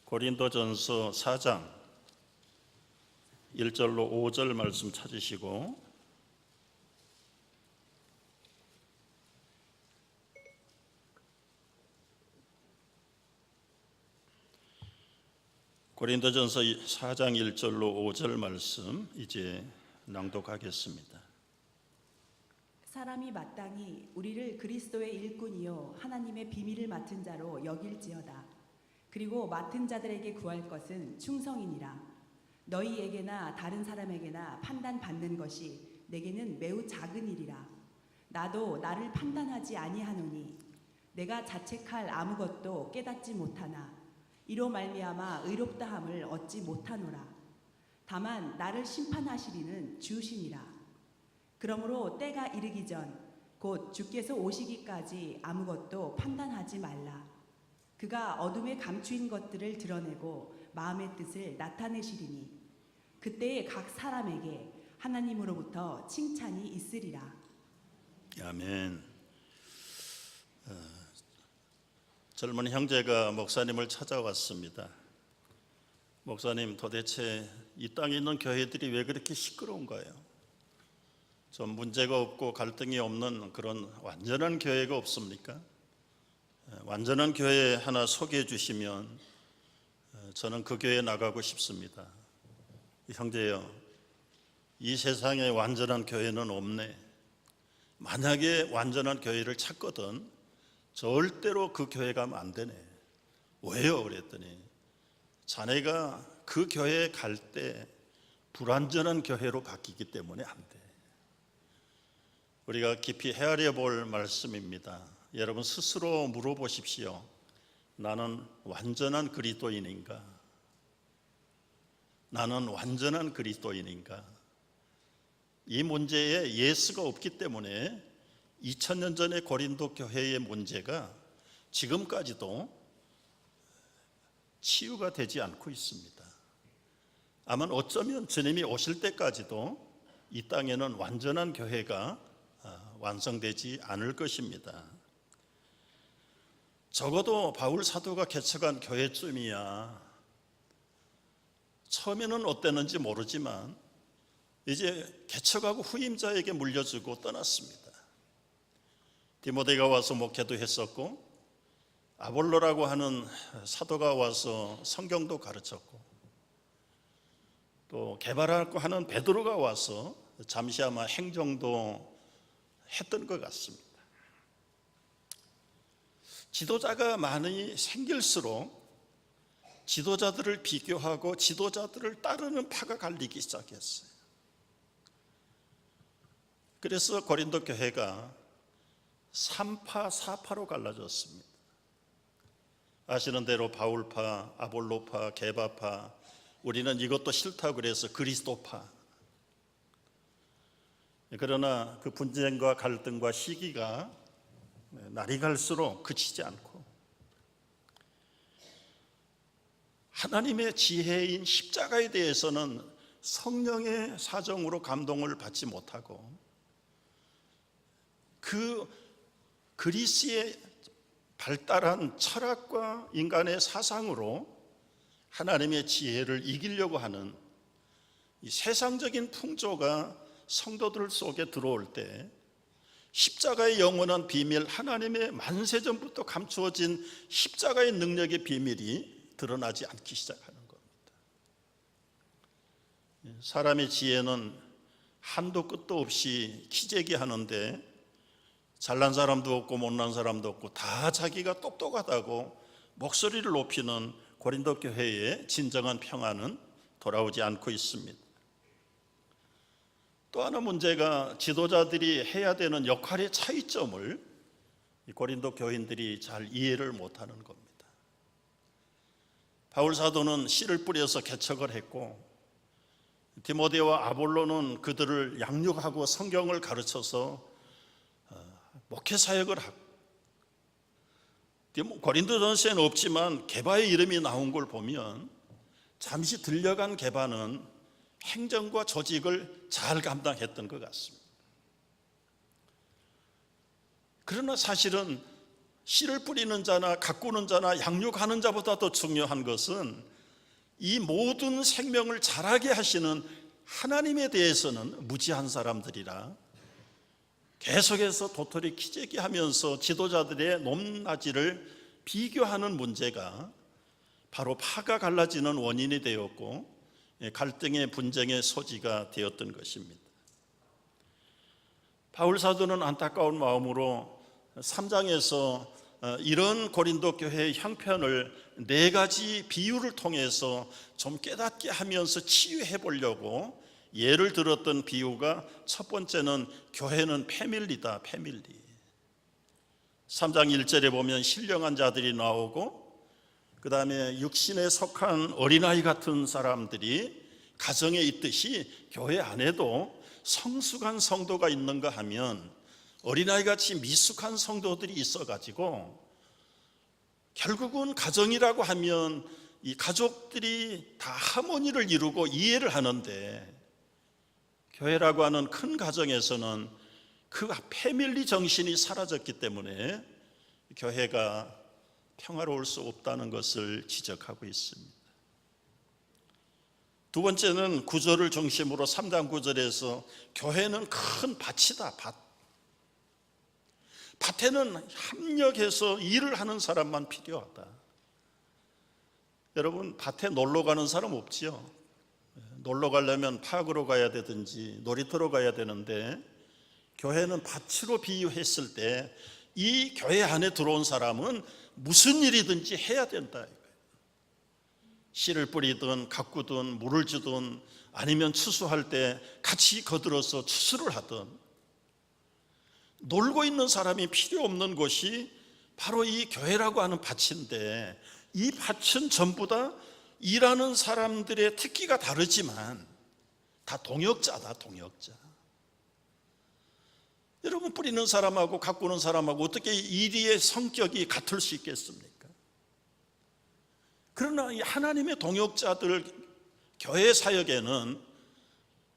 고린도전서 4장 1절로 5절 말씀 찾으시고 고린도전서 4장 1절로 5절 말씀 이제 낭독하겠습니다. 사람이 마땅히 우리를 그리스도의 일꾼이요 하나님의 비밀을 맡은 자로 여길지어다. 그리고 맡은 자들에게 구할 것은 충성이니라. 너희에게나 다른 사람에게나 판단받는 것이 내게는 매우 작은 일이라. 나도 나를 판단하지 아니하노니 내가 자책할 아무것도 깨닫지 못하나 이로 말미암아 의롭다함을 얻지 못하노라. 다만 나를 심판하시리는 주시니라. 그러므로 때가 이르기 전 곧 주께서 오시기까지 아무것도 판단하지 말라. 그가 어둠에 감추인 것들을 드러내고 마음의 뜻을 나타내시리니 그때에 각 사람에게 하나님으로부터 칭찬이 있으리라. 아멘. 젊은 형제가 목사님을 찾아왔습니다. 목사님, 도대체 이 땅에 있는 교회들이 왜 그렇게 시끄러운가요? 좀 문제가 없고 갈등이 없는 그런 완전한 교회가 없습니까? 완전한 교회 하나 소개해 주시면 저는 그 교회에 나가고 싶습니다. 형제요, 이 세상에 완전한 교회는 없네. 만약에 완전한 교회를 찾거든 절대로 그 교회 가면 안 되네. 왜요? 그랬더니 자네가 그 교회에 갈 때 불완전한 교회로 바뀌기 때문에 안 돼. 우리가 깊이 헤아려 볼 말씀입니다. 여러분 스스로 물어보십시오. 나는 완전한 그리스도인인가? 나는 완전한 그리스도인인가? 이 문제에 예수가 없기 때문에 2000년 전의 고린도 교회의 문제가 지금까지도 치유가 되지 않고 있습니다. 아마 어쩌면 주님이 오실 때까지도 이 땅에는 완전한 교회가 완성되지 않을 것입니다. 적어도 바울 사도가 개척한 교회쯤이야 처음에는 어땠는지 모르지만 이제 개척하고 후임자에게 물려주고 떠났습니다. 디모데가 와서 목회도 했었고 아볼로라고 하는 사도가 와서 성경도 가르쳤고 또 개발하고 하는 베드로가 와서 잠시 아마 행정도 했던 것 같습니다. 지도자가 많이 생길수록 지도자들을 비교하고 지도자들을 따르는 파가 갈리기 시작했어요. 그래서 고린도 교회가 3파, 4파로 갈라졌습니다. 아시는 대로 바울파, 아볼로파, 게바파, 우리는 이것도 싫다고 그래서 그리스도파. 그러나 그 분쟁과 갈등과 시기가 날이 갈수록 그치지 않고 하나님의 지혜인 십자가에 대해서는 성령의 사정으로 감동을 받지 못하고 그 그리스의 발달한 철학과 인간의 사상으로 하나님의 지혜를 이기려고 하는 이 세상적인 풍조가 성도들 속에 들어올 때 십자가의 영원한 비밀, 하나님의 만세전부터 감추어진 십자가의 능력의 비밀이 드러나지 않기 시작하는 겁니다. 사람의 지혜는 한도 끝도 없이 키재기 하는데 잘난 사람도 없고 못난 사람도 없고 다 자기가 똑똑하다고 목소리를 높이는 고린도 교회의 진정한 평안은 돌아오지 않고 있습니다. 또 하나 문제가 지도자들이 해야 되는 역할의 차이점을 고린도 교인들이 잘 이해를 못하는 겁니다. 바울 사도는 씨를 뿌려서 개척을 했고 디모데와 아볼로는 그들을 양육하고 성경을 가르쳐서 목회 사역을 하고 고린도전서에는 없지만 게바의 이름이 나온 걸 보면 잠시 들려간 게바는 행정과 조직을 잘 감당했던 것 같습니다. 그러나 사실은 씨를 뿌리는 자나 가꾸는 자나 양육하는 자보다 더 중요한 것은 이 모든 생명을 자라게 하시는 하나님에 대해서는 무지한 사람들이라 계속해서 도토리 키재기 하면서 지도자들의 높낮이를 비교하는 문제가 바로 파가 갈라지는 원인이 되었고 갈등의 분쟁의 소지가 되었던 것입니다. 바울 사도는 안타까운 마음으로 3장에서 이런 고린도 교회의 형편을 4가지 비유를 통해서 좀 깨닫게 하면서 치유해 보려고 예를 들었던 비유가 첫 번째는 교회는 패밀리다, 패밀리. 3장 1절에 보면 신령한 자들이 나오고 그 다음에 육신에 속한 어린아이 같은 사람들이 가정에 있듯이 교회 안에도 성숙한 성도가 있는가 하면 어린아이같이 미숙한 성도들이 있어가지고 결국은 가정이라고 하면 이 가족들이 다 하모니를 이루고 이해를 하는데 교회라고 하는 큰 가정에서는 그 패밀리 정신이 사라졌기 때문에 교회가 평화로울 수 없다는 것을 지적하고 있습니다. 두 번째는 9절을 중심으로 3장 9절에서 교회는 큰 밭이다, 밭. 밭에는 합력해서 일을 하는 사람만 필요하다. 여러분, 밭에 놀러 가는 사람 없지요? 놀러 가려면 파악으로 가야 되든지 놀이터로 가야 되는데 교회는 밭으로 비유했을 때 이 교회 안에 들어온 사람은 무슨 일이든지 해야 된다. 씨를 뿌리든 가꾸든 물을 주든 아니면 추수할 때 같이 거들어서 추수를 하든 놀고 있는 사람이 필요 없는 곳이 바로 이 교회라고 하는 밭인데 이 밭은 전부 다 일하는 사람들의 특기가 다르지만 다 동역자다, 동역자. 여러분, 뿌리는 사람하고 가꾸는 사람하고 어떻게 일의 성격이 같을 수 있겠습니까? 그러나 이 하나님의 동역자들 교회 사역에는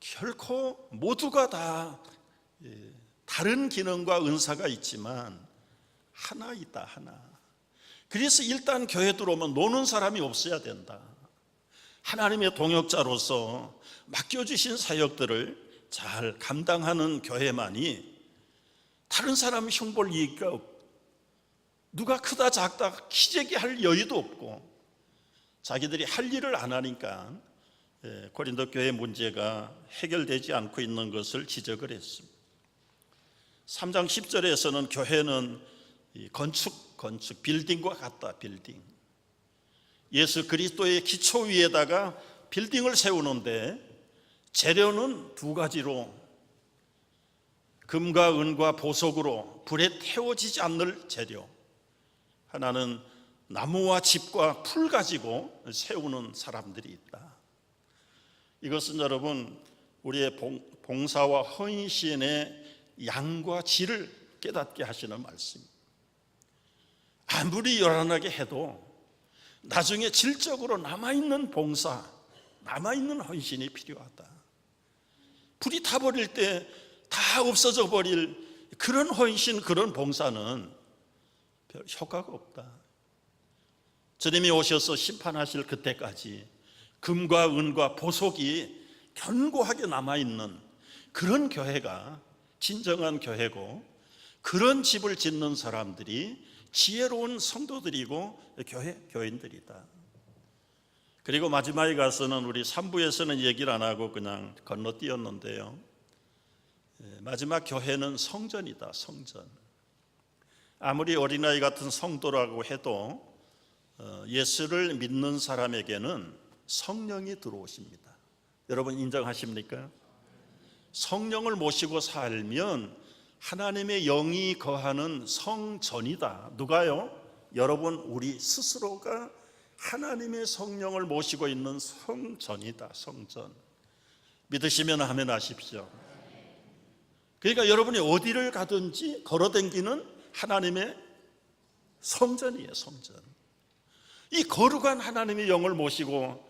결코 모두가 다 다른 기능과 은사가 있지만 하나 있다, 하나. 그래서 일단 교회 들어오면 노는 사람이 없어야 된다. 하나님의 동역자로서 맡겨주신 사역들을 잘 감당하는 교회만이 다른 사람 흉볼 이익가 없고 누가 크다 작다 키재기 할 여유도 없고 자기들이 할 일을 안 하니까 고린도 교회 문제가 해결되지 않고 있는 것을 지적을 했습니다. 3장 10절에서는 교회는 건축 빌딩과 같다, 빌딩. 예수 그리스도의 기초 위에다가 빌딩을 세우는데 재료는 2가지로 금과 은과 보석으로 불에 태워지지 않을 재료, 하나는 나무와 집과 풀 가지고 세우는 사람들이 있다. 이것은 여러분 우리의 봉사와 헌신의 양과 질을 깨닫게 하시는 말씀입니다. 아무리 요란하게 해도 나중에 질적으로 남아있는 봉사, 남아있는 헌신이 필요하다. 불이 타버릴 때 다 없어져 버릴 그런 헌신, 그런 봉사는 별 효과가 없다. 주님이 오셔서 심판하실 그때까지 금과 은과 보석이 견고하게 남아있는 그런 교회가 진정한 교회고, 그런 집을 짓는 사람들이 지혜로운 성도들이고 교인들이다. 그리고 마지막에 가서는 우리 3부에서는 얘기를 안 하고 그냥 건너뛰었는데요, 마지막 교회는 성전이다, 성전. 아무리 어린아이 같은 성도라고 해도 예수를 믿는 사람에게는 성령이 들어오십니다. 여러분 인정하십니까? 성령을 모시고 살면 하나님의 영이 거하는 성전이다. 누가요? 여러분, 우리 스스로가 하나님의 성령을 모시고 있는 성전이다, 성전. 믿으시면 아멘 하십시오. 그러니까 여러분이 어디를 가든지 걸어다니는 하나님의 성전이에요, 성전. 이 거룩한 하나님의 영을 모시고,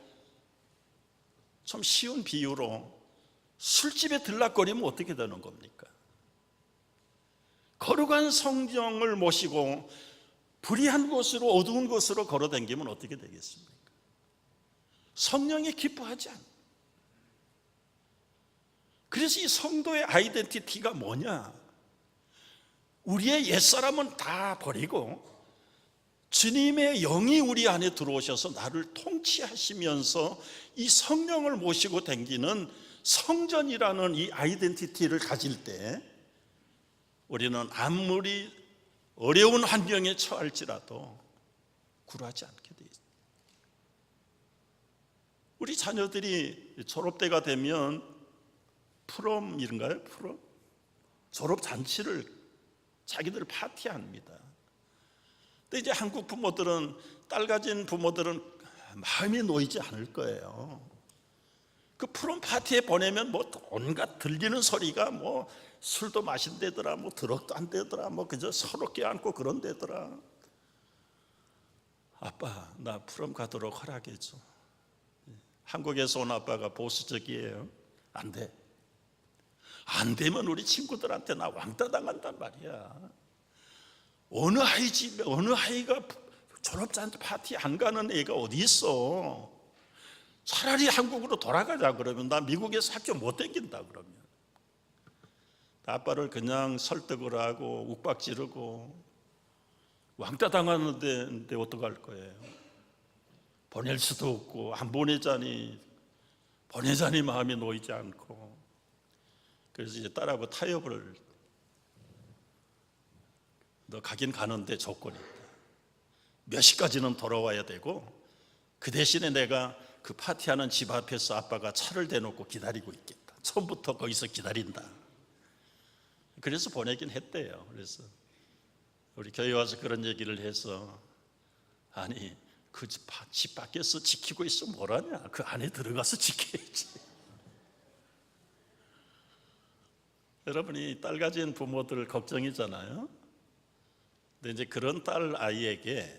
좀 쉬운 비유로 술집에 들락거리면 어떻게 되는 겁니까? 거룩한 성령을 모시고 불의한 곳으로 어두운 곳으로 걸어다니면 어떻게 되겠습니까? 성령이 기뻐하지 않아요. 그래서 이 성도의 아이덴티티가 뭐냐? 우리의 옛사람은 다 버리고 주님의 영이 우리 안에 들어오셔서 나를 통치하시면서 이 성령을 모시고 다니는 성전이라는 이 아이덴티티를 가질 때 우리는 아무리 어려운 환경에 처할지라도 굴하지 않게 돼 있어요. 우리 자녀들이 졸업때가 되면 프롬인가요? 프롬? 졸업 잔치를 자기들 파티합니다. 근데 이제 한국 부모들은, 딸 가진 부모들은 마음이 놓이지 않을 거예요. 그 프롬 파티에 보내면 뭐 온갖 들리는 소리가 뭐 술도 마신대더라, 뭐 드럭도 안 되더라, 뭐 그저 서로 껴안고 그런 데더라. 아빠, 나 프롬 가도록 허락해줘. 한국에서 온 아빠가 보수적이에요. 안 돼. 안 되면 우리 친구들한테 나 왕따 당한단 말이야. 어느 아이 집에 어느 아이가 졸업잔치 파티 안 가는 애가 어디 있어? 차라리 한국으로 돌아가자 그러면 나 미국에서 학교 못 다닌다 그러면. 아빠를 그냥 설득을 하고 욱박지르고 왕따 당하는데 어떡할 거예요? 보낼 수도 없고 안 보내자니 마음이 놓이지 않고. 그래서 이제 딸하고 타협을, 너 가긴 가는데 조건이 있다. 몇 시까지는 돌아와야 되고 그 대신에 내가 그 파티하는 집 앞에서 아빠가 차를 대놓고 기다리고 있겠다. 처음부터 거기서 기다린다. 그래서 보내긴 했대요. 그래서 우리 교회 와서 그런 얘기를 해서, 아니 그 집 밖에서 지키고 있어 뭐라냐, 그 안에 들어가서 지켜야지. 여러분이 딸 가진 부모들 걱정이잖아요. 근데 이제 그런 딸 아이에게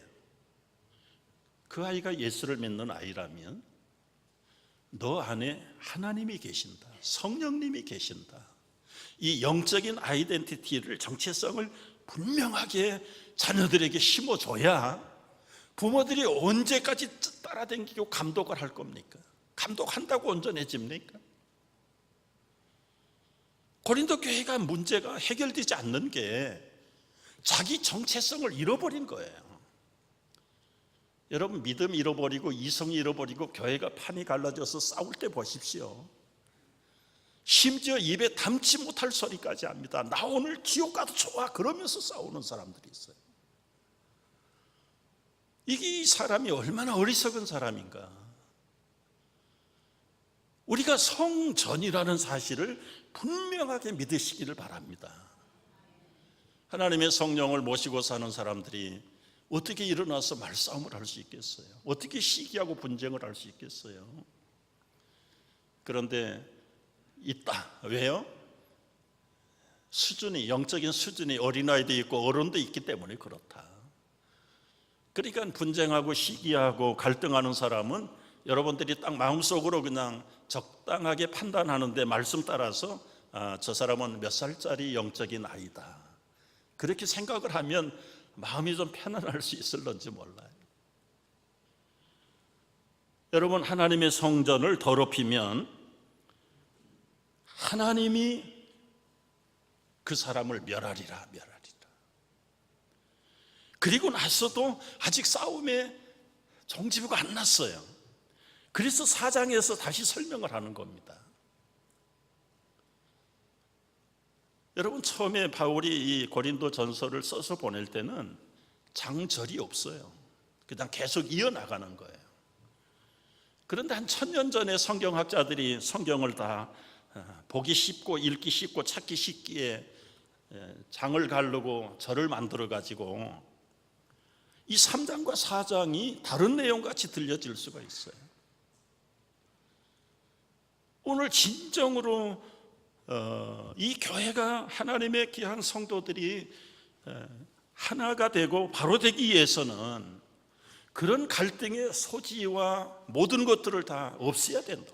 그 아이가 예수를 믿는 아이라면 너 안에 하나님이 계신다, 성령님이 계신다, 이 영적인 아이덴티티를, 정체성을 분명하게 자녀들에게 심어줘야 부모들이 언제까지 따라다니고 감독을 할 겁니까? 감독한다고 온전해집니까? 고린도 교회가 문제가 해결되지 않는 게 자기 정체성을 잃어버린 거예요. 여러분, 믿음 잃어버리고 이성 잃어버리고 교회가 판이 갈라져서 싸울 때 보십시오. 심지어 입에 담지 못할 소리까지 합니다. 나 오늘 지옥 가도 좋아 그러면서 싸우는 사람들이 있어요. 이게 이 사람이 얼마나 어리석은 사람인가. 우리가 성전이라는 사실을 분명하게 믿으시기를 바랍니다. 하나님의 성령을 모시고 사는 사람들이 어떻게 일어나서 말싸움을 할 수 있겠어요? 어떻게 시기하고 분쟁을 할 수 있겠어요? 그런데 있다. 왜요? 수준이, 영적인 수준이 어린아이도 있고 어른도 있기 때문에 그렇다. 그러니까 분쟁하고 시기하고 갈등하는 사람은 여러분들이 딱 마음속으로 그냥 적당하게 판단하는데 말씀 따라서 저 사람은 몇 살짜리 영적인 아이다, 그렇게 생각을 하면 마음이 좀 편안할 수 있을런지 몰라요. 여러분, 하나님의 성전을 더럽히면 하나님이 그 사람을 멸하리라. 그리고 나서도 아직 싸움의 종지부가 안 났어요. 그래서 4장에서 다시 설명을 하는 겁니다. 여러분, 처음에 바울이 이 고린도 전서를 써서 보낼 때는 장절이 없어요. 그냥 계속 이어나가는 거예요. 그런데 한 1000년 전에 성경학자들이 성경을 다 보기 쉽고 읽기 쉽고 찾기 쉽기에 장을 가르고 절을 만들어 가지고 이 3장과 4장이 다른 내용같이 들려질 수가 있어요. 오늘 진정으로 이 교회가 하나님의 귀한 성도들이 하나가 되고 바로 되기 위해서는 그런 갈등의 소지와 모든 것들을 다 없애야 된다.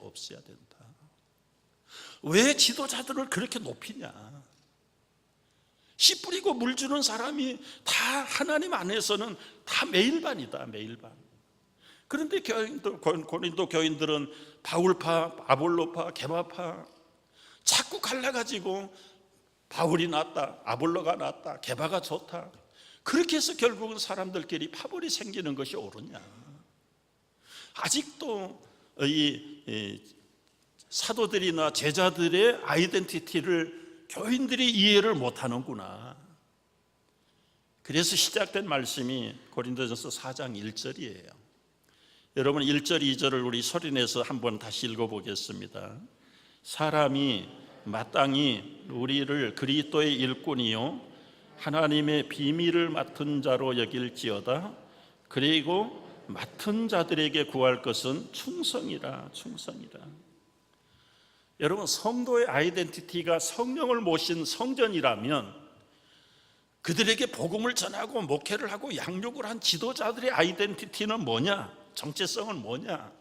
왜 지도자들을 그렇게 높이냐? 씨 뿌리고 물 주는 사람이 다 하나님 안에서는 다 매일반이다, 매일반. 그런데 고린도 교인들은 바울파, 아볼로파, 게바파 자꾸 갈라가지고 바울이 낫다, 아볼로가 낫다, 게바가 좋다. 그렇게 해서 결국은 사람들끼리 파벌이 생기는 것이 옳으냐? 아직도 이 사도들이나 제자들의 아이덴티티를 교인들이 이해를 못하는구나. 그래서 시작된 말씀이 고린도전서 4장 1절이에요. 여러분 1절 2절을 우리 소리내서 한번 다시 읽어보겠습니다. 사람이 마땅히 우리를 그리스도의 일꾼이요 하나님의 비밀을 맡은 자로 여길지어다. 그리고 맡은 자들에게 구할 것은 충성이라, 충성이라. 여러분 성도의 아이덴티티가 성령을 모신 성전이라면 그들에게 복음을 전하고 목회를 하고 양육을 한 지도자들의 아이덴티티는 뭐냐? 정체성은 뭐냐?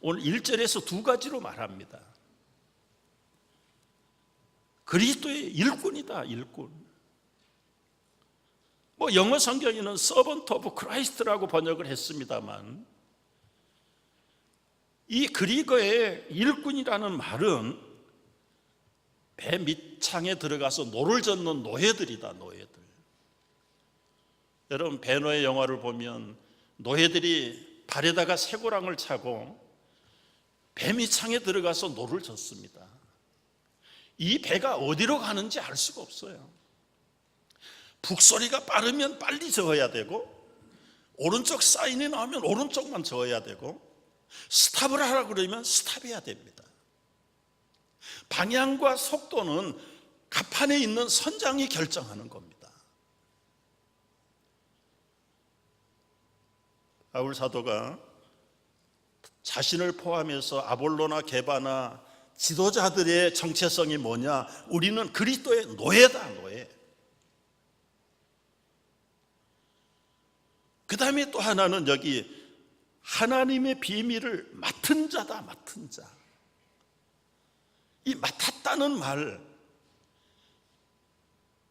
오늘 1절에서 두 가지로 말합니다. 그리스도의 일꾼이다, 일꾼. 뭐 영어 성경에는 Servant of Christ라고 번역을 했습니다만 이 그리거의 일꾼이라는 말은 배 밑창에 들어가서 노를 젓는 노예들이다, 노예들. 여러분 배노의 영화를 보면 노예들이 발에다가 쇠고랑을 차고 배 밑창에 들어가서 노를 젓습니다. 이 배가 어디로 가는지 알 수가 없어요. 북소리가 빠르면 빨리 저어야 되고 오른쪽 사인이 나오면 오른쪽만 저어야 되고 스탑을 하라고 그러면 스탑해야 됩니다. 방향과 속도는 갑판에 있는 선장이 결정하는 겁니다. 바울 사도가 자신을 포함해서 아볼로나 게바나 지도자들의 정체성이 뭐냐? 우리는 그리스도의 노예다, 노예. 그 다음에 또 하나는 여기 하나님의 비밀을 맡은 자다, 맡은 자. 이 맡았다는 말,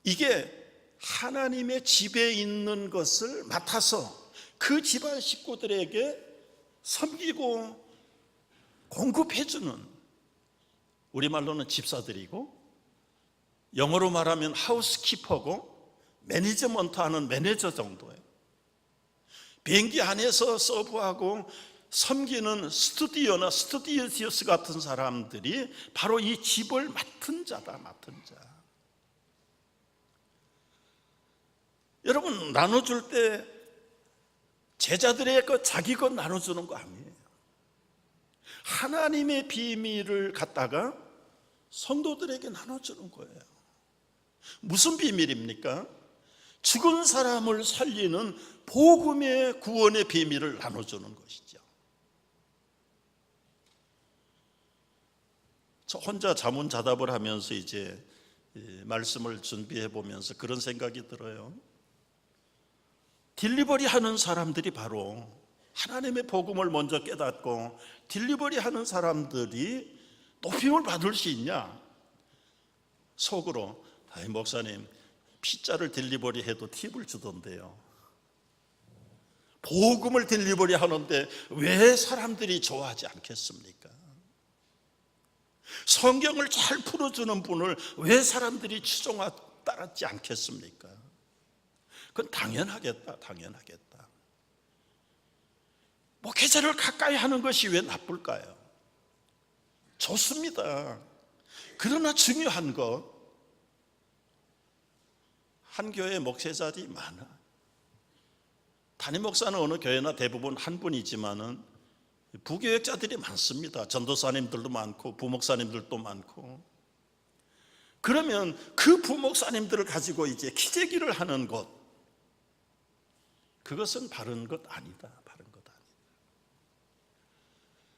이게 하나님의 집에 있는 것을 맡아서 그 집안 식구들에게 섬기고 공급해주는, 우리말로는 집사들이고 영어로 말하면 하우스키퍼고 매니저먼트하는 매니저 정도예요. 비행기 안에서 서브하고 섬기는 스튜디오나 스튜디오스 같은 사람들이 바로 이 집을 맡은 자다, 맡은 자. 여러분 나눠줄 때 제자들의 것, 자기 것 나눠주는 거 아니에요. 하나님의 비밀을 갖다가 성도들에게 나눠주는 거예요. 무슨 비밀입니까? 죽은 사람을 살리는 복음의 구원의 비밀을 나눠주는 것이죠. 저 혼자 자문자답을 하면서 이제 말씀을 준비해 보면서 그런 생각이 들어요. 딜리버리 하는 사람들이 바로 하나님의 복음을 먼저 깨닫고 딜리버리 하는 사람들이 높임을 받을 수 있냐? 속으로 목사님 피자를 딜리버리 해도 팁을 주던데요. 복음을 딜리버리 하는데 왜 사람들이 좋아하지 않겠습니까? 성경을 잘 풀어주는 분을 왜 사람들이 따르지 않겠습니까? 그건 당연하겠다, 당연하겠다. 목회자를 가까이 하는 것이 왜 나쁠까요? 좋습니다. 그러나 중요한 것, 한 교회에 목회자들이 많아. 담임 목사는 어느 교회나 대부분 한 분이지만은 부교역자들이 많습니다. 전도사님들도 많고 부목사님들도 많고. 그러면 그 부목사님들을 가지고 이제 기재기를 하는 것, 그것은 바른 것 아니다. 바른 것 아니다.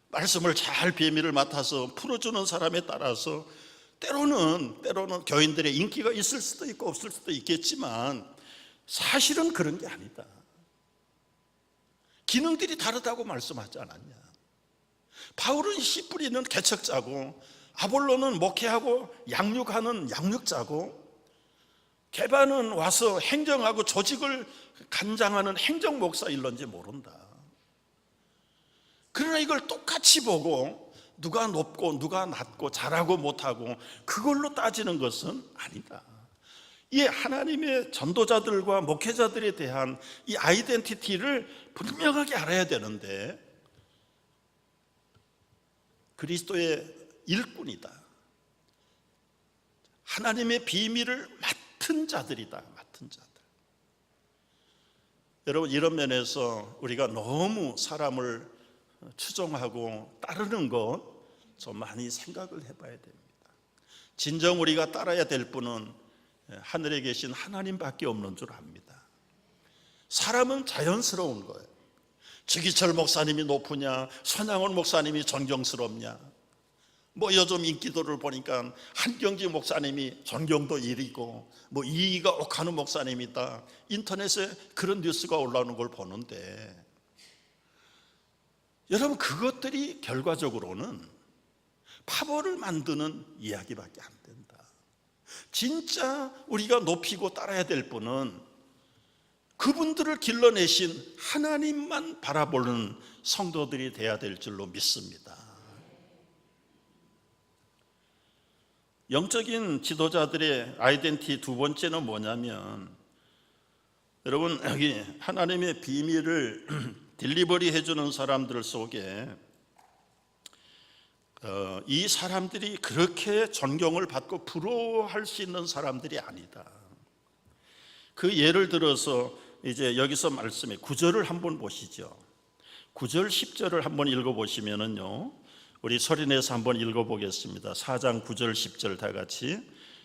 말씀을 잘 비밀을 맡아서 풀어주는 사람에 따라서 때로는 교인들의 인기가 있을 수도 있고 없을 수도 있겠지만 사실은 그런 게 아니다. 기능들이 다르다고 말씀하지 않았냐? 바울은 씨 뿌리는 개척자고 아볼로는 목회하고 양육하는 양육자고 개반은 와서 행정하고 조직을 간장하는 행정 목사일런지 모른다. 그러나 이걸 똑같이 보고 누가 높고 누가 낮고 잘하고 못하고 그걸로 따지는 것은 아니다. 이 하나님의 전도자들과 목회자들에 대한 이 아이덴티티를 분명하게 알아야 되는데, 그리스도의 일꾼이다, 하나님의 비밀을 맡은 자들이다. 맡은 자들. 여러분, 이런 면에서 우리가 너무 사람을 추종하고 따르는 것 좀 많이 생각을 해봐야 됩니다. 진정 우리가 따라야 될 분은 하늘에 계신 하나님밖에 없는 줄 압니다. 사람은 자연스러운 거예요. 주기철 목사님이 높으냐, 손양원 목사님이 존경스럽냐, 뭐 요즘 인기도를 보니까 한경지 목사님이 존경도 1위고 뭐 2위가 옥한우 목사님이다, 인터넷에 그런 뉴스가 올라오는 걸 보는데, 여러분, 그것들이 결과적으로는 파벌을 만드는 이야기밖에 안 된다. 진짜 우리가 높이고 따라야 될 분은 그분들을 길러내신 하나님만 바라보는 성도들이 돼야 될 줄로 믿습니다. 영적인 지도자들의 아이덴티티 두 번째는 뭐냐면, 여러분, 여기 하나님의 비밀을 딜리버리 해주는 사람들 속에 이 사람들이 그렇게 존경을 받고 부러워할 수 있는 사람들이 아니다. 그 예를 들어서 이제 여기서 말씀해 9절을 한번 보시죠. 9절 10절을 한번 읽어보시면은요, 우리 소리내서 한번 읽어보겠습니다. 4장 9절 10절 다 같이.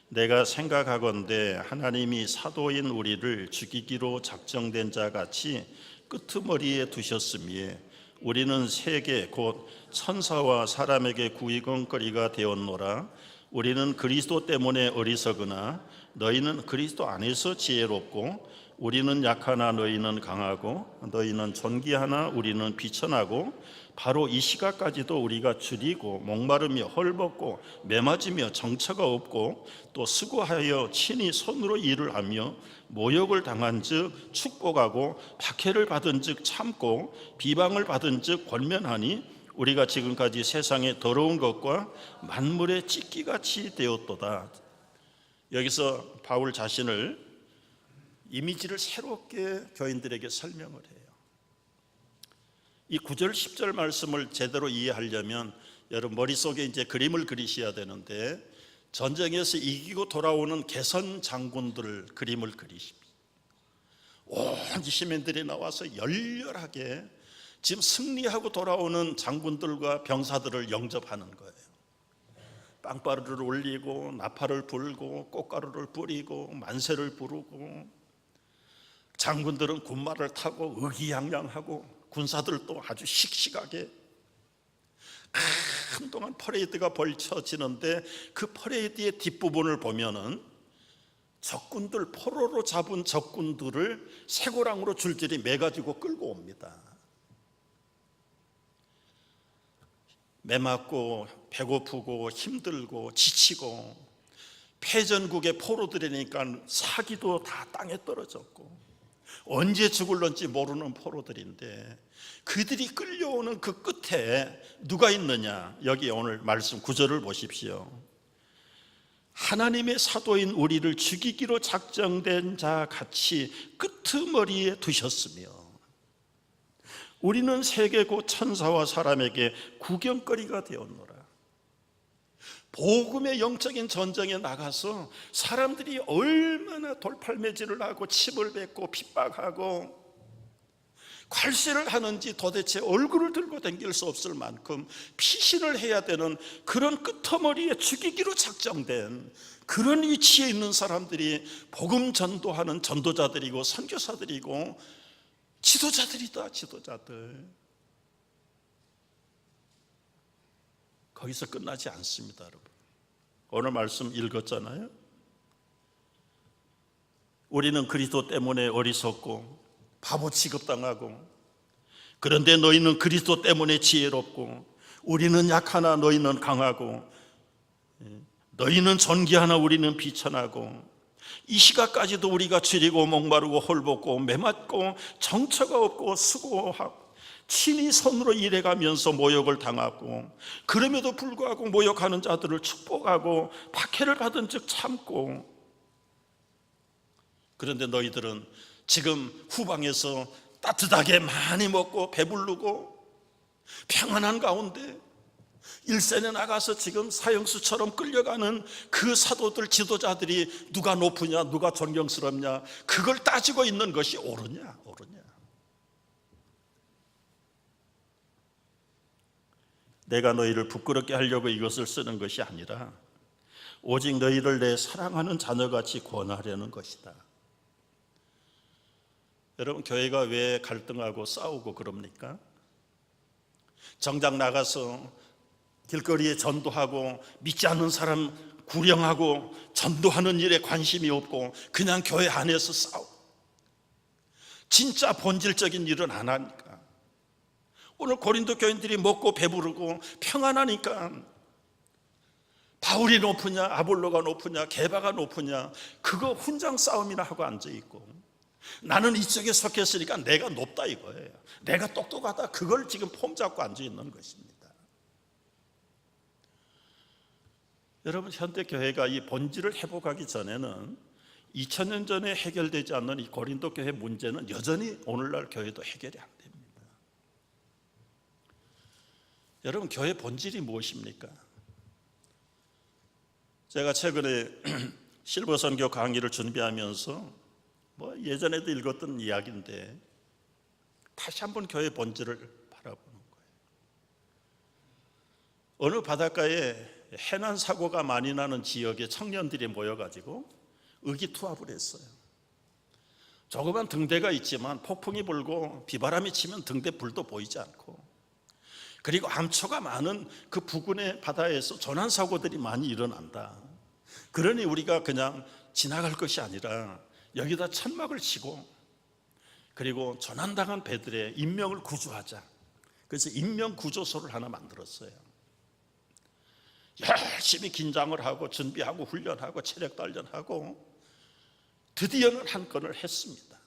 내가 생각하건대 하나님이 사도인 우리를 죽이기로 작정된 자 같이 끄트머리에 두셨음에 우리는 세계 곧 천사와 사람에게 구이건거리가 되었노라. 우리는 그리스도 때문에 어리석으나 너희는 그리스도 안에서 지혜롭고, 우리는 약하나 너희는 강하고, 너희는 존귀하나 우리는 비천하고, 바로 이 시각까지도 우리가 줄이고 목마르며 헐벗고 매맞으며 정처가 없고, 또 수고하여 친히 손으로 일을 하며 모욕을 당한 즉 축복하고, 박해를 받은 즉 참고, 비방을 받은 즉 권면하니, 우리가 지금까지 세상의 더러운 것과 만물의 찢기같이 되었도다. 여기서 바울 자신을 이미지를 새롭게 교인들에게 설명을 해요. 이 9절 10절 말씀을 제대로 이해하려면 여러분 머릿속에 이제 그림을 그리셔야 되는데, 전쟁에서 이기고 돌아오는 개선 장군들 그림을 그리십시오. 온 시민들이 나와서 열렬하게 지금 승리하고 돌아오는 장군들과 병사들을 영접하는 거예요. 빵바루를 올리고 나팔을 불고 꽃가루를 뿌리고 만세를 부르고, 장군들은 군마를 타고 의기양양하고 군사들도 아주 씩씩하게 한동안 퍼레이드가 벌쳐지는데, 그 퍼레이드의 뒷부분을 보면은 적군들, 포로로 잡은 적군들을 쇠고랑으로 줄줄이 매가지고 끌고 옵니다. 매맞고 배고프고 힘들고 지치고, 패전국의 포로들이니까 사기도 다 땅에 떨어졌고 언제 죽을런지 모르는 포로들인데, 그들이 끌려오는 그 끝에 누가 있느냐? 여기 오늘 말씀 9절을 보십시오. 하나님의 사도인 우리를 죽이기로 작정된 자 같이 끄트머리에 두셨으며, 우리는 세계 곧 천사와 사람에게 구경거리가 되었노라. 복음의 영적인 전쟁에 나가서 사람들이 얼마나 돌팔매질을 하고 침을 뱉고 핍박하고 괄세를 하는지 도대체 얼굴을 들고 다닐 수 없을 만큼 피신을 해야 되는 그런 끄트머리에 죽이기로 작정된 그런 위치에 있는 사람들이 복음 전도하는 전도자들이고 선교사들이고 지도자들이다. 지도자들. 거기서 끝나지 않습니다, 여러분. 오늘 말씀 읽었잖아요. 우리는 그리스도 때문에 어리석고 바보 취급당하고, 그런데 너희는 그리스도 때문에 지혜롭고, 우리는 약하나 너희는 강하고, 너희는 존귀하나 우리는 비천하고, 이 시각까지도 우리가 지리고 목마르고 헐벗고 메맞고 정처가 없고 수고하고 친히 손으로 일해가면서 모욕을 당하고, 그럼에도 불구하고 모욕하는 자들을 축복하고 박해를 받은 즉 참고, 그런데 너희들은 지금 후방에서 따뜻하게 많이 먹고 배부르고 평안한 가운데 일선에 나가서 지금 사형수처럼 끌려가는 그 사도들, 지도자들이 누가 높으냐, 누가 존경스럽냐, 그걸 따지고 있는 것이 옳으냐? 내가 너희를 부끄럽게 하려고 이것을 쓰는 것이 아니라 오직 너희를 내 사랑하는 자녀같이 권하려는 것이다. 여러분, 교회가 왜 갈등하고 싸우고 그럽니까? 정작 나가서 길거리에 전도하고 믿지 않는 사람 구령하고 전도하는 일에 관심이 없고 그냥 교회 안에서 싸우고 진짜 본질적인 일은 안 하니까. 오늘 고린도 교인들이 먹고 배부르고 평안하니까 바울이 높으냐, 아볼로가 높으냐, 게바가 높으냐, 그거 훈장 싸움이나 하고 앉아있고, 나는 이쪽에 속했으니까 내가 높다 이거예요. 내가 똑똑하다, 그걸 지금 폼 잡고 앉아있는 것입니다. 여러분, 현대교회가 이 본질을 회복하기 전에는 2000년 전에 해결되지 않는 이 고린도 교회 문제는 여전히 오늘날 교회도 해결이 안 됩니다. 여러분, 교회 본질이 무엇입니까? 제가 최근에 실버선교 강의를 준비하면서 예전에도 읽었던 이야기인데 다시 한번 교회 본질을 바라보는 거예요. 어느 바닷가에 해난 사고가 많이 나는 지역에 청년들이 모여가지고 의기투합을 했어요. 조그만 등대가 있지만 폭풍이 불고 비바람이 치면 등대 불도 보이지 않고, 그리고 암초가 많은 그 부근의 바다에서 조난사고들이 많이 일어난다. 그러니 우리가 그냥 지나갈 것이 아니라 여기다 천막을 치고, 그리고 조난당한 배들의 인명을 구조하자. 그래서 인명구조소를 하나 만들었어요. 열심히 긴장을 하고 준비하고 훈련하고 체력 단련하고 드디어는 한 건을 했습니다.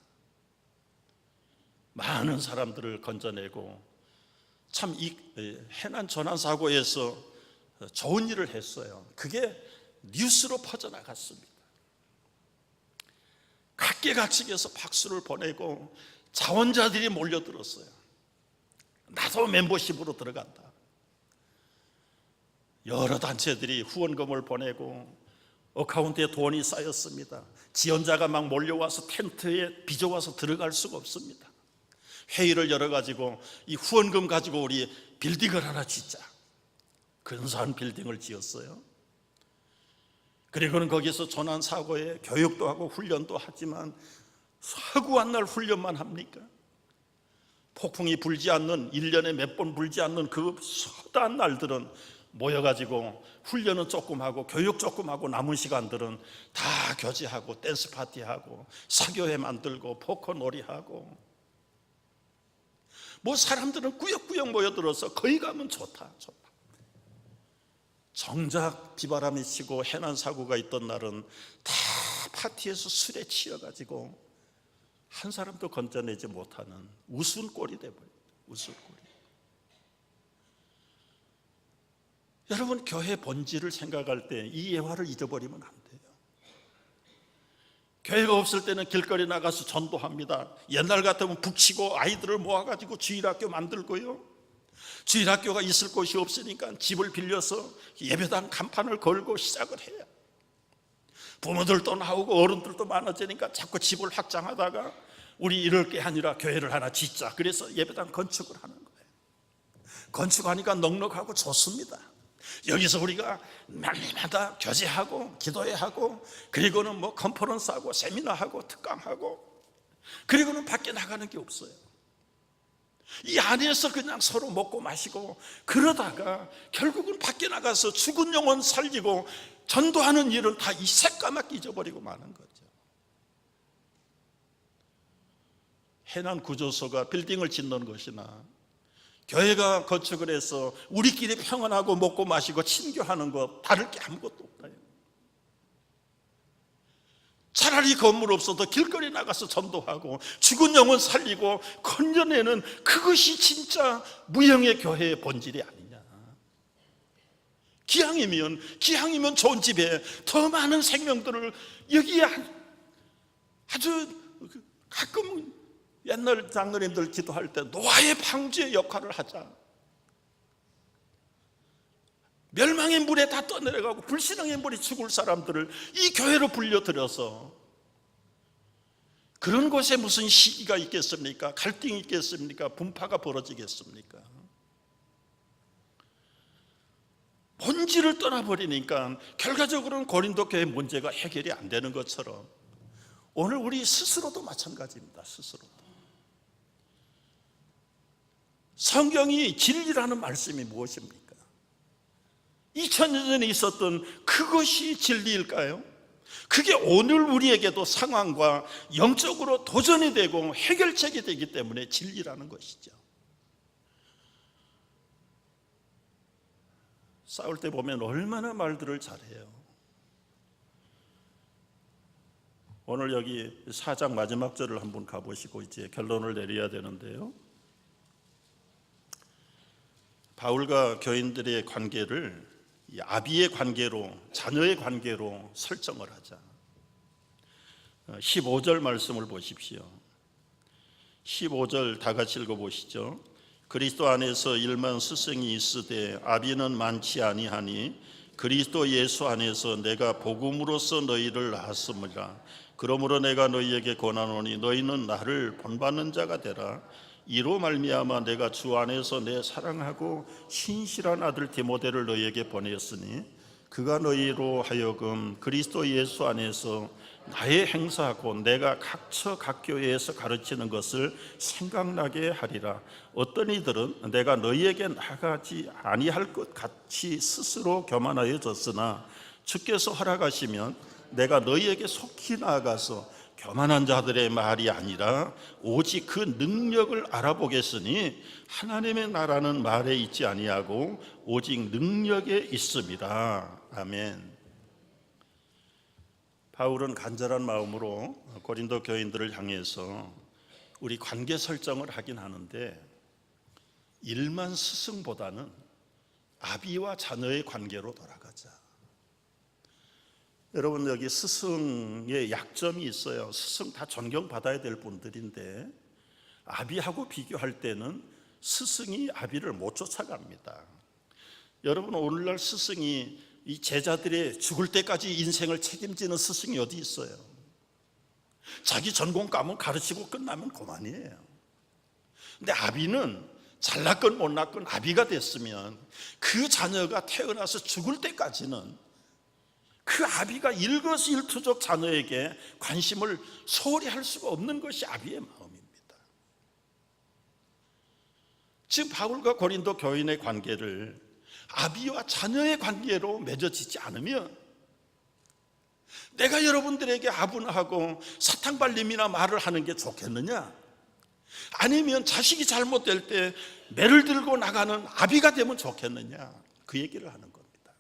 많은 사람들을 건져내고 참 이 해난 조난사고에서 좋은 일을 했어요. 그게 뉴스로 퍼져나갔습니다. 각계각층에서 박수를 보내고 자원자들이 몰려들었어요. 나도 멤버십으로 들어간다. 여러 단체들이 후원금을 보내고 어카운트에 돈이 쌓였습니다. 지원자가 막 몰려와서 텐트에 빚어와서 들어갈 수가 없습니다. 회의를 열어가지고 이 후원금 가지고 우리 빌딩을 하나 짓자. 근사한 빌딩을 지었어요. 그리고는 거기서 조난사고에 교육도 하고 훈련도 하지만 허구한 날 훈련만 합니까? 폭풍이 불지 않는, 1년에 몇 번 불지 않는 그 허다한 날들은 모여가지고 훈련은 조금 하고 교육 조금 하고 남은 시간들은 다 교제하고 댄스 파티하고 사교회 만들고 포커놀이하고, 사람들은 꾸역꾸역 모여들어서 거기 가면 좋다. 정작 비바람이 치고 해난 사고가 있던 날은 다 파티에서 술에 취해가지고 한 사람도 건져내지 못하는 우스운 꼴이 돼버려요. 우스운 꼴이. 여러분, 교회 본질을 생각할 때 이 예화를 잊어버리면 안 돼요. 교회가 없을 때는 길거리 나가서 전도합니다. 옛날 같으면 북치고 아이들을 모아가지고 주일학교 만들고요, 주일학교가 있을 곳이 없으니까 집을 빌려서 예배당 간판을 걸고 시작을 해요. 부모들도 나오고 어른들도 많아지니까 자꾸 집을 확장하다가 우리 이럴 게 아니라 교회를 하나 짓자. 그래서 예배당 건축을 하는 거예요. 건축하니까 넉넉하고 좋습니다. 여기서 우리가 매일마다 교제하고 기도회하고, 그리고는 컨퍼런스하고 세미나하고 특강하고, 그리고는 밖에 나가는 게 없어요. 이 안에서 그냥 서로 먹고 마시고 그러다가 결국은 밖에 나가서 죽은 영혼 살리고 전도하는 일은 다 이 새까맣게 잊어버리고 마는 거죠. 해난 구조소가 빌딩을 짓는 것이나 교회가 건축을 해서 우리끼리 평안하고 먹고 마시고 친교하는 것 다를 게 아무것도 없다요. 차라리 건물 없어도 길거리 나가서 전도하고 죽은 영혼 살리고 건져내는 그것이 진짜 무형의 교회의 본질이 아니냐. 기왕이면 좋은 집에 더 많은 생명들을, 여기에 아주 가끔 옛날 장로님들 기도할 때 노아의 방주의 역할을 하자. 멸망의 물에 다 떠내려가고 불신앙의 물에 죽을 사람들을 이 교회로 불려들여서, 그런 곳에 무슨 시기가 있겠습니까? 갈등이 있겠습니까? 분파가 벌어지겠습니까? 본질을 떠나버리니까 결과적으로는 고린도 교회 문제가 해결이 안 되는 것처럼 오늘 우리 스스로도 마찬가지입니다. 스스로도. 성경이 진리라는 말씀이 무엇입니까? 2000년 전에 있었던 그것이 진리일까요? 그게 오늘 우리에게도 상황과 영적으로 도전이 되고 해결책이 되기 때문에 진리라는 것이죠. 싸울 때 보면 얼마나 말들을 잘해요. 오늘 여기 4장 마지막 절을 한번 가보시고 이제 결론을 내려야 되는데요, 바울과 교인들의 관계를 아비의 관계로, 자녀의 관계로 설정을 하자. 15절 말씀을 보십시오. 15절 다 같이 읽어보시죠. 그리스도 안에서 일만 스승이 있으되 아비는 많지 아니하니 그리스도 예수 안에서 내가 복음으로써 너희를 낳았음이라. 그러므로 내가 너희에게 권하노니 너희는 나를 본받는 자가 되라. 이로 말미암아 내가 주 안에서 내 사랑하고 신실한 아들 디모데를 너희에게 보냈으니 그가 너희로 하여금 그리스도 예수 안에서 나의 행사하고 내가 각처 각 교회에서 가르치는 것을 생각나게 하리라. 어떤 이들은 내가 너희에게 나가지 아니할 것 같이 스스로 교만하여졌으나 주께서 허락하시면 내가 너희에게 속히 나아가서 교만한 자들의 말이 아니라 오직 그 능력을 알아보겠으니 하나님의 나라는 말에 있지 아니하고 오직 능력에 있습니다. 아멘. 바울은 간절한 마음으로 고린도 교인들을 향해서 우리 관계 설정을 하긴 하는데, 일만 스승보다는 아비와 자녀의 관계로 돌아가자. 여러분, 여기 스승의 약점이 있어요. 스승 다 존경받아야 될 분들인데 아비하고 비교할 때는 스승이 아비를 못 쫓아갑니다. 여러분, 오늘날 스승이 이 제자들의 죽을 때까지 인생을 책임지는 스승이 어디 있어요? 자기 전공 과목 가르치고 끝나면 그만이에요. 근데 아비는 잘났건 못났건 아비가 됐으면 그 자녀가 태어나서 죽을 때까지는 그 아비가 일거수일투족 자녀에게 관심을 소홀히 할 수가 없는 것이 아비의 마음입니다. 지금 바울과 고린도 교인의 관계를 아비와 자녀의 관계로 맺어지지 않으면, 내가 여러분들에게 아분하고 사탕발림이나 말을 하는 게 좋겠느냐? 아니면 자식이 잘못될 때 매를 들고 나가는 아비가 되면 좋겠느냐? 그 얘기를 하는 겁니다.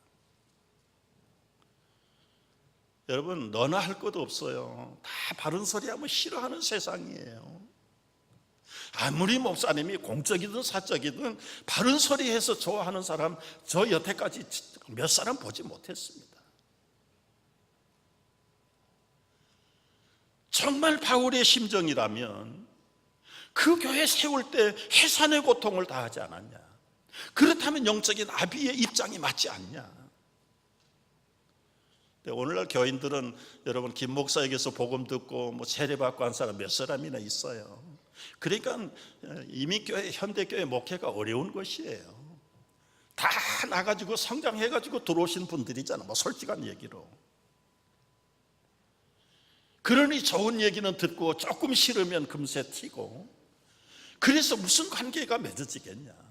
여러분, 너나 할 것도 없어요. 다 바른 소리 하면 싫어하는 세상이에요. 아무리 목사님이 공적이든 사적이든 바른 소리 해서 좋아하는 사람 저 여태까지 몇 사람 보지 못했습니다. 정말 바울의 심정이라면 그 교회 세울 때 해산의 고통을 다하지 않았냐? 그렇다면 영적인 아비의 입장이 맞지 않냐? 오늘날 교인들은 여러분, 김 목사에게서 복음 듣고 세례받고 한 사람 몇 사람이나 있어요. 그러니까 이민교회, 현대교회 목회가 어려운 것이에요. 다 나가지고 성장해가지고 들어오신 분들이잖아. 솔직한 얘기로. 그러니 좋은 얘기는 듣고 조금 싫으면 금세 튀고, 그래서 무슨 관계가 맺어지겠냐?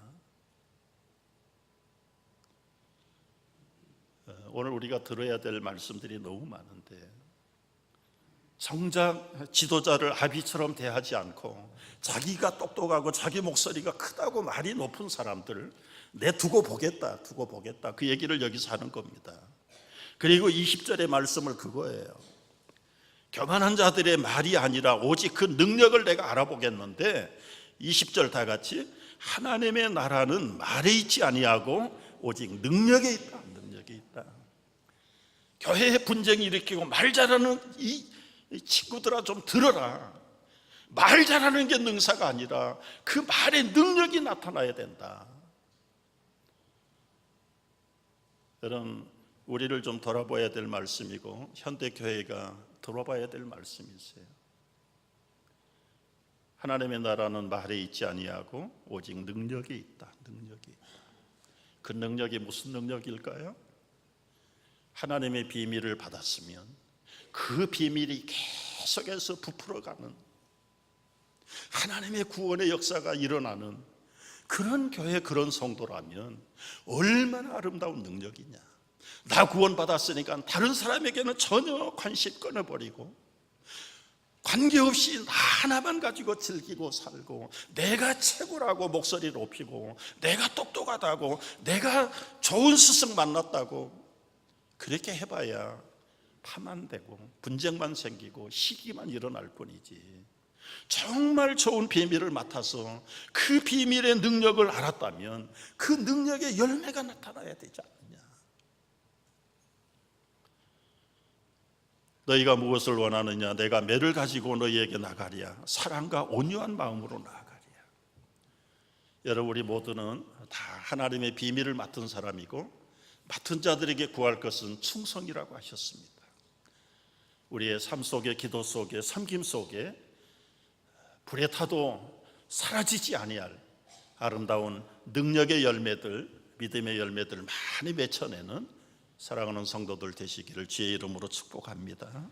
오늘 우리가 들어야 될 말씀들이 너무 많은데, 정작 지도자를 아비처럼 대하지 않고 자기가 똑똑하고 자기 목소리가 크다고 말이 높은 사람들 내 두고 보겠다 그 얘기를 여기서 하는 겁니다. 그리고 20절의 말씀을 그거예요. 교만한 자들의 말이 아니라 오직 그 능력을 내가 알아보겠는데 20절 다 같이 하나님의 나라는 말에 있지 아니하고 오직 능력에 있다. 능력에 있다. 교회에 분쟁이 일으키고 말 잘하는 이 친구들아 좀 들어라. 말 잘하는 게 능사가 아니라 그 말의 능력이 나타나야 된다. 여러분, 우리를 좀 돌아봐야 될 말씀이고 현대교회가 돌아봐야 될 말씀이세요. 하나님의 나라는 말에 있지 아니하고 오직 능력이 있다. 능력이 있다. 그 능력이 무슨 능력일까요? 하나님의 비밀을 받았으면 그 비밀이 계속해서 부풀어가는 하나님의 구원의 역사가 일어나는 그런 교회, 그런 성도라면 얼마나 아름다운 능력이냐. 나 구원받았으니까 다른 사람에게는 전혀 관심 끊어버리고 관계없이 나 하나만 가지고 즐기고 살고 내가 최고라고 목소리를 높이고 내가 똑똑하다고 내가 좋은 스승 만났다고 그렇게 해봐야 파만되고 분쟁만 생기고 시기만 일어날 뿐이지, 정말 좋은 비밀을 맡아서 그 비밀의 능력을 알았다면 그 능력의 열매가 나타나야 되지 않느냐. 너희가 무엇을 원하느냐? 내가 매를 가지고 너희에게 나가랴. 사랑과 온유한 마음으로 나아가랴. 여러분, 우리 모두는 다 하나님의 비밀을 맡은 사람이고 맡은 자들에게 구할 것은 충성이라고 하셨습니다. 우리의 삶 속에, 기도 속에, 섬김 속에 불에 타도 사라지지 아니할 아름다운 능력의 열매들, 믿음의 열매들 많이 맺혀내는 사랑하는 성도들 되시기를 주의 이름으로 축복합니다.